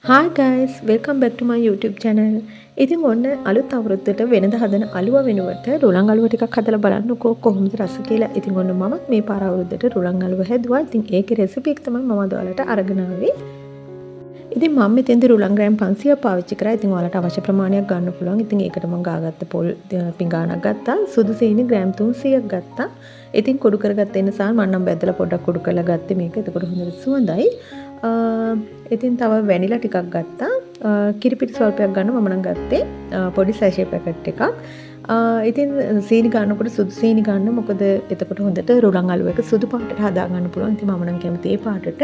Hi guys, welcome back to my YouTube channel. ඉතින් ඔන්න අලුත් අවුරුද්දට වෙනද හදන අලුව වෙනුවට රුලන් අලුව ටිකක් හදලා බලන්නකෝ කොහොමද රස කියලා. ඉතින් ඔන්න මම මේ පාර අවුරුද්දට රුලන් අලුව හැදුවා. ඉතින් ඒකේ රෙසිපි එක තමයි මම අද ඔයාලට අරගෙන ආවේ. ඉතින් මම මෙතෙන්දී රුලන් ග්‍රෑම් 500ක් පාවිච්චි කරා. ඉතින් ඔයාලට අවශ්‍ය ප්‍රමාණයක් ගන්න පුළුවන්. ඉතින් ඒකට මම ගාගත්ත පොල් පිඟානක් ගත්තා. සුදු සීනි ග්‍රෑම් 300ක් ගත්තා. ඉතින් කුඩු කරගත්ත නිසා මම නම් බැදලා පොඩ්ඩක් කුඩු කරලා ගත්තේ මේක. එතකොට හොඳට සුවඳයි. ඉතින් තව වැනිලා ටිකක් ගත්තා. කිරිපිටි ස්වල්පයක් ගන්න මම නම් ගත්තේ පොඩි සැෂේ පැකට් එකක්. ඉතින් සීනි ගන්නකොට සුදු සීනි ගන්න. මොකද එතකොට හොඳට රුලන් අලුව එක සුදු පාටට හදා ගන්න පුළුවන්. ඉතින් මම නම් කැමති ඒ පාටට.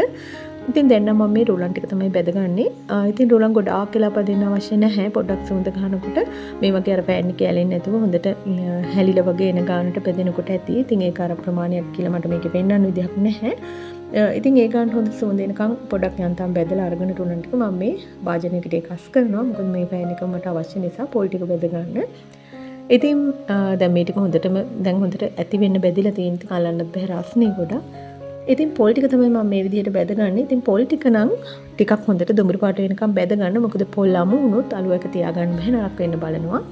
ඉතින් දැන් නම් මම මේ රුලන් ටික තමයි බෙදගන්නේ. ඉතින් රුලන් ගොඩාක් වෙලා පදින්න අවශ්‍ය නැහැ. පොඩ්ඩක් සුවඳ ගන්නකොට මේ වගේ අර පෑන් එකේ ඇලෙන්නේ නැතුව හොඳට හැලිලා වගේ එන ගානට බෙදෙනකොට ඇති. ඉතින් ඒක අර ප්‍රමාණයක් කියලා මට මේකේ පෙන්වන්න විදිහක් නැහැ. ඉතින් ඒ ගානට හොඳ සුවඳ එනකන් පොඩක් යන්තම් බෙදලා අරගෙන රුලන් ටික මම මේ වාජනයකට එකස් කරනවා. මොකද මේ පෑන් එක මට අවශ්‍ය නිසා පොල් ටික බෙද ගන්න. ඉතින් දැන් මේ ටික හොඳටම දැන් හොඳට ඇති වෙන්න බෙදලා තියෙන ඉතින් අල්ලන්නත් බෑ රස්නේ ගොඩක්. ඉතින් පොල් ටික තමයි මම මේ විදිහට බෙදගන්නේ. ඉතින් පොල් ටික නම් ටිකක් හොඳට දුඹුරු පාට වෙනකම් බෙද ගන්න. මොකද පොල් අමු වුණොත් අලුව එක තියාගන්න බෑ නරක වෙන්න බලනවා.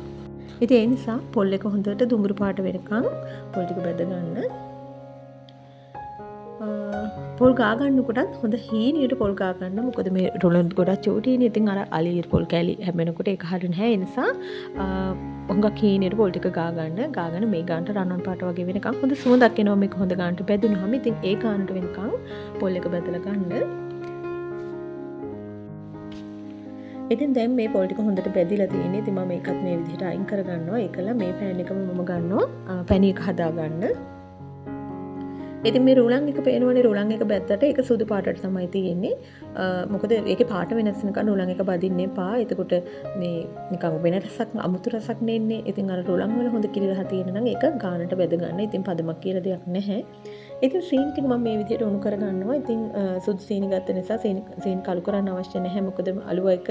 ඉතින් ඒ නිසා පොල් එක හොඳට දුඹුරු පාට වෙනකම් පොල් ටික බෙද ගන්න. පොල් ගා ගන්නකොටත් හොඳ හීනියට පොල් ගා ගන්න. මොකද මේ රුලන් ගොඩක් චූටිනේ. ඉතින් අර අලියර් පොල් කැලි හැමෙනකොට ඒක හරිය නැහැ. ඒ නිසා හොඟක් හීනියට පොල් ටික ගා ගන්න. ගාගෙන මේ ගානට රන්වන් පාට වගේ වෙනකම් හොඳ සුවඳක් එනවා. මේක හොඳ ගානට බැදුනහම ඉතින් ඒ ගානට වෙනකම් පොල් එක බැදලා ගන්න. ඉතින් දැන් මේ පොල් ටික හොඳට බැදිලා තියෙන්නේ. ඉතින් මම මේකත් මේ විදිහට අයින් කර ගන්නවා. ඒකලා මේ පෑන් එකම මම ගන්නවා පැණි එක හදා ගන්න. ඉතින් මේ රුලන් එක පේනවනේ රුලන් එක බැද්දට ඒක සුදු පාටට තමයි තියෙන්නේ. මොකද ඒකේ පාට වෙනස් වෙනකන් රුලන් එක බදින්න එපා. එතකොට මේ නිකන් වෙන රසක් අමුතු රසක් නෙන්නේ. ඉතින් අර රුලන් වල හොඳ කිරි රහ තියෙන නම් ඒක ගානට බෙද ගන්න. ඉතින් පදමක් කියලා දෙයක් නැහැ. ඉතින් සීනි ටික මම මේ විදිහට උණු කර ගන්නවා. ඉතින් සුදු සීනි ගත්ත නිසා සීනි කළු කරන්න අවශ්‍ය නැහැ. මොකද අලුව එක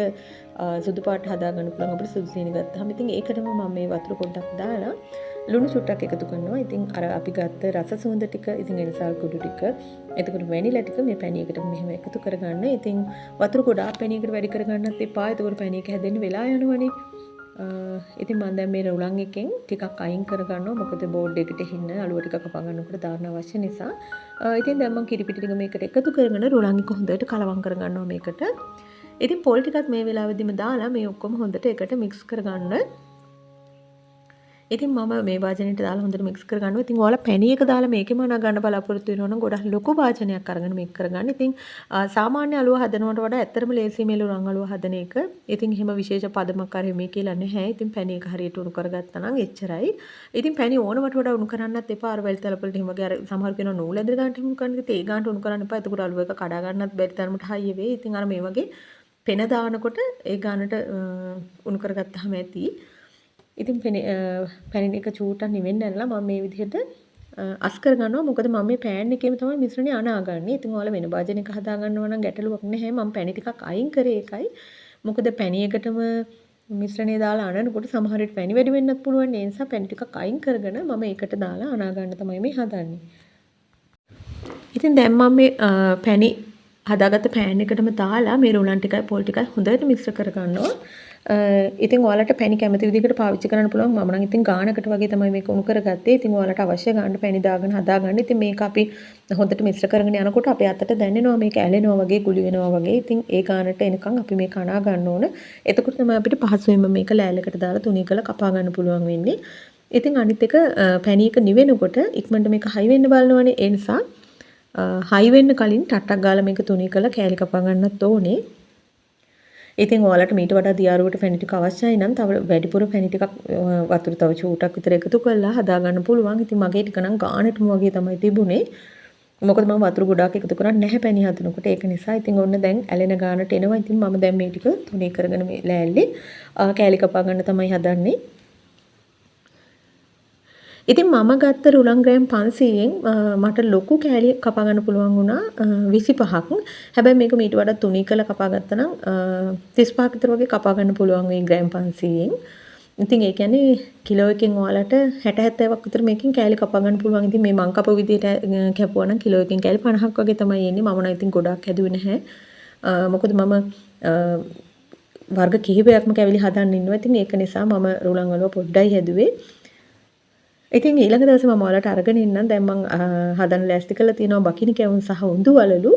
සුදු පාට හදා ගන්න පුළුවන් අපිට සුදු සීනි ගත්තාම. ඉතින් ඒකටම මම මේ වතුර පොඩ්ඩක් දාලා ලුණු චුට්ටක් එකතු කරනවා. ඉතින් අර අපි ගත්ත රස සුවඳ ටික, ඉතින් එනිසා කුඩු ටික, එතකොට වැනිලා ටික මේ පැණි එකට මෙහෙම එකතු කරගන්න. ඉතින් වතුර ගොඩාක් පැණි එකට වැඩි කරගන්නත් එපා. එතකොට පැණි එක හැදෙන්න වෙලා යනවනේ. ඉතින් මම දැන් මේ රුලන් එකෙන් ටිකක් අයින් කරගන්නවා. මොකද බෝඩ් එකට හින්න අලුව ටික කපා ගන්නකොට දාන්න අවශ්‍ය නිසා. ඉතින් දැන් මම කිරිපිටි ටික මේකට එකතු කරගෙන රුලන් එක හොඳට කලවම් කරගන්නවා මේකට. ඉතින් පොල් ටිකත් මේ වෙලාවෙදිම දාලා මේ ඔක්කොම හොඳට එකට මික්ස් කරගන්න. ඉතින් මම මේ වාජනයට දාලා හොඳට මික්ස් කරගන්නවා. ඉතින් ඔයාලා පැණි එක දාලා මේකෙම නගන්න බලාපොරොත්තු වෙනවා නම් ගොඩක් ලොකු වාජනයක් අරගෙන මේක කරගන්න. ඉතින් සාමාන්‍ය අලුව හදනවට වඩා ඇත්තටම ලේසි මේ රුලන් අලුව හදන එක. ඉතින් එහෙම විශේෂ පදමක් අර මේ කියලා නැහැ. ඉතින් පැණි එක හරියට උණු කරගත්තා නම් එච්චරයි. ඉතින් පැණි ඕනවට වඩා උණු කරන්නත් එපා. අර වැල් තලපලට එහෙම වගේ අර සමහර කෙනා නූල් ඇඳලා ගන්නට උණු කරන එක තේ ගන්නට උණු කරන්න එපා. එතකොට අලුව එක කඩා ගන්නත් බැරි තරමට හයිය වෙයි. ඉතින් අර මේ වගේ පෙන දානකොට ඒ ගානට උණු කරගත්තාම ඇති. ඉතින් පැණි එක චූටක් නිවෙන්න ඇරලා මම මේ විදිහට අස් කර ගන්නවා. මොකද මම මේ පෑන් එකේම තමයි මිශ්‍රණය අනාගන්නේ. ඉතින් ඔයාලා වෙන භාජනයක හදා ගන්නවා නම් ගැටලුවක් නැහැ. මම පැණි ටිකක් අයින් කරේ ඒකයි. මොකද පැණි එකටම මිශ්‍රණය දාලා අනනකොට සමහර විට පැණි වැඩි වෙන්නත් පුළුවන්. ඒ නිසා පැණි ටිකක් අයින් කරගෙන මම ඒකට දාලා අනා ගන්න තමයි මේ හදන්නේ. ඉතින් දැන් මම මේ පැණි හදාගත්ත පෑන් එකටම දාලා මේ රුලන් ටිකයි පොල් ටිකයි හොඳට මිශ්‍ර කර ගන්නවා. ඉතින් ඔයාලට පැණි කැමති විදිහකට පාවිච්චි කරන්න පුළුවන්. මම නම් ඉතින් ගානකට වගේ තමයි මේක උණු කරගත්තේ. ඉතින් ඔයාලට අවශ්‍ය ගානට පැණි දාගෙන හදාගන්න. ඉතින් මේක අපි හොඳට මිශ්‍ර කරගෙන යනකොට අපේ අතට දැනෙනවා මේක ඇලෙනවා වගේ, ගුලි වෙනවා වගේ. ඉතින් ඒ ගානට එනකන් අපි මේක අනා ගන්න ඕන. එතකොට තමයි අපිට පහසුවෙන්ම මේක ලෑල්ලකට දාලා තුනී කරලා කපා ගන්න පුළුවන් වෙන්නේ. ඉතින් අනිත් එක පැණි එක නිවෙනකොට ඉක්මනට මේක හයි වෙන්න බලනවනේ. ඒ නිසා හයි වෙන්න කලින් ටට්ටක් ගාලා මේක තුනී කරලා කෑලි කපා ගන්නත් ඕනේ. ඉතින් ඔයාලට මීට වඩා දියාරුවට පැණි ටික අවශ්‍යයි නම් තව වැඩිපුර පැණි ටිකක් වතුර තව චූටක් විතර එකතු කරලා හදා ගන්න පුළුවන්. ඉතින් මගේ ටික නම් ගානටම වගේ තමයි තිබුණේ. මොකද මම වතුර ගොඩාක් එකතු කරන්නේ නැහැ පැණි හදනකොට. ඒක නිසා ඉතින් ඔන්න දැන් ඇලෙන ගානට එනවා. ඉතින් මම දැන් මේ ටික තුනී කරගෙන මේ ලෑල්ලේ කෑලි කපා ගන්න තමයි හදන්නේ. ඉතින් මම ගත්ත රුලන් ග්‍රෑම් 500න් මට ලොකු කෑලි කපා ගන්න පුළුවන් වුණා 25ක්. හැබැයි මේක මීට වඩා තුනී කරලා කපා ගත්තා නම් 35ක් විතර වගේ කපා ගන්න පුළුවන් වෙයි ග්‍රෑම් 500න්. ඉතින් ඒ කියන්නේ කිලෝ එකකින් ඔයාලට 60 70ක් විතර මේකෙන් කෑලි කපා ගන්න පුළුවන්. ඉතින් මේ මං කපපු විදිහට කැපුවා නම් කිලෝ එකකින් කෑලි 50ක් වගේ තමයි එන්නේ. මම නම් ඉතින් ගොඩාක් හැදුවේ නැහැ. මොකද මම වර්ග කිහිපයක්ම කැවිලි හදන්න ඉන්නවා. ඉතින් ඒක නිසා මම රුලන් වලුව පොඩ්ඩයි හැදුවේ. ඉතින් ඊළඟ දවසේ මම ඔයාලට අරගෙන ඉන්නම්. දැන් මම හදන්න ලෑස්ති කරලා තියෙනවා බකිනි කැවුම් සහ උඳු වලලු.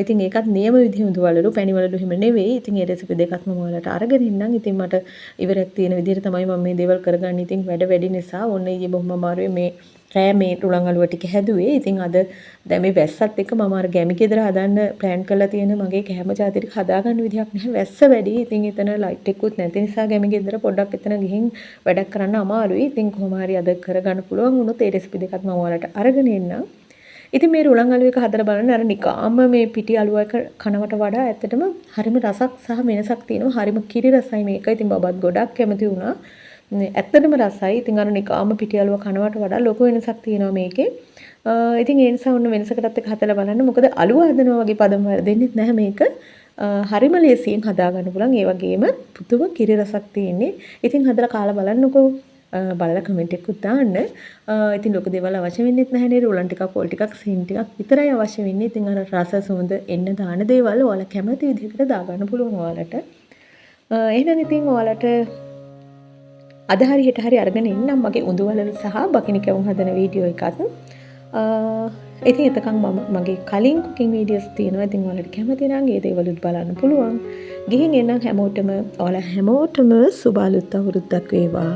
ඉතින් ඒකත් නියම විදිහ උඳු වලලු, පැණි වලලු හිම නෙවෙයි. ඉතින් ඒ රෙසිපි දෙකත් මම ඔයාලට අරගෙන ඉන්නම්. ඉතින් මට ඉවරයක් තියෙන විදිහට තමයි මම මේ දේවල් කරගන්නේ. ඉතින් වැඩ වැඩි නිසා ඔන්න ඊයේ බොහොම අමාරුවේ මේ රෑ මේ රුලන් අලුව ටික හැදුවේ. ඉතින් අද දැන් මේ වැස්සත් එක්ක මම අර ගැමි ගෙදර හදන්න ප්ලෑන් කරලා තියෙන මගේ කැම ජාති ටික හදාගන්න විදිහක් නැහැ. වැස්ස වැඩි. ඉතින් එතන ලයිට් එකකුත් නැති නිසා ගැමි ගෙදර පොඩ්ඩක් එතන ගිහින් වැඩක් කරන්න අමාරුයි. ඉතින් කොහොම හරි අද කරගන්න පුළුවන් වුණොත් ඒ රෙසිපි දෙකත් මම ඔයාලට අරගෙන එන්නම්. ඉතින් මේ රුලන් අලුව එක හදලා බලන්න අර නිකාම්ම මේ පිටි අලුව එක කනවට වඩා ඇත්තටම හරිම රසක් සහ වෙනසක් තියෙනවා. හරිම කිරි රසයි මේක. ඉතින් බබත් ගොඩක් කැමති වුණා. ඇත්තටම රසයි. ඉතින් අර නිකාම්ම පිටි අලුව කනවට වඩා ලොකු වෙනසක් තියෙනවා මේකේ. ඉතින් ඒ නිසා ඔන්න වෙනසකටත් එක හදලා බලන්න. මොකද අලුව හදනවා වගේ පදම් වර්ධෙන්නෙත් නැහැ මේක. හරිම ලේසියෙන් හදාගන්න පුළුවන්. ඒ වගේම පුදුම කිරි රසක් තියෙන්නේ. ඉතින් හදලා කාලා බලන්නකෝ. බලලා කමෙන්ට් එකකුත් දාන්න. ඉතින් ලොකු දේවල් අවශ්‍ය වෙන්නේත් නැහැ නේද? උලන් ටිකක්, පොල් ටිකක්, සීන් ටිකක් විතරයි අවශ්‍ය වෙන්නේ. ඉතින් අර රස සුවඳ එන්න දාන දේවල් ඔයාලා කැමති විදිහකට දාගන්න පුළුවන් ඔයාලට. එහෙනම් ඉතින් ඔයාලට අද හරි හෙට හරි අරගෙන ඉන්නම් මගේ උඳු වලලු සහ බකිනි කැවුම් හදන වීඩියෝ එකත්. ඉතින් එතකන් මම මගේ කලින් කුකින් වීඩියෝස් තියෙනවා. ඉතින් ඔයාලට කැමති නම් ඒ දේවලුත් බලන්න පුළුවන්. ගිහින් එන්න හැමෝටම ඔයාලා හැමෝටම සුබ අලුත් අවුරුද්දක් වේවා.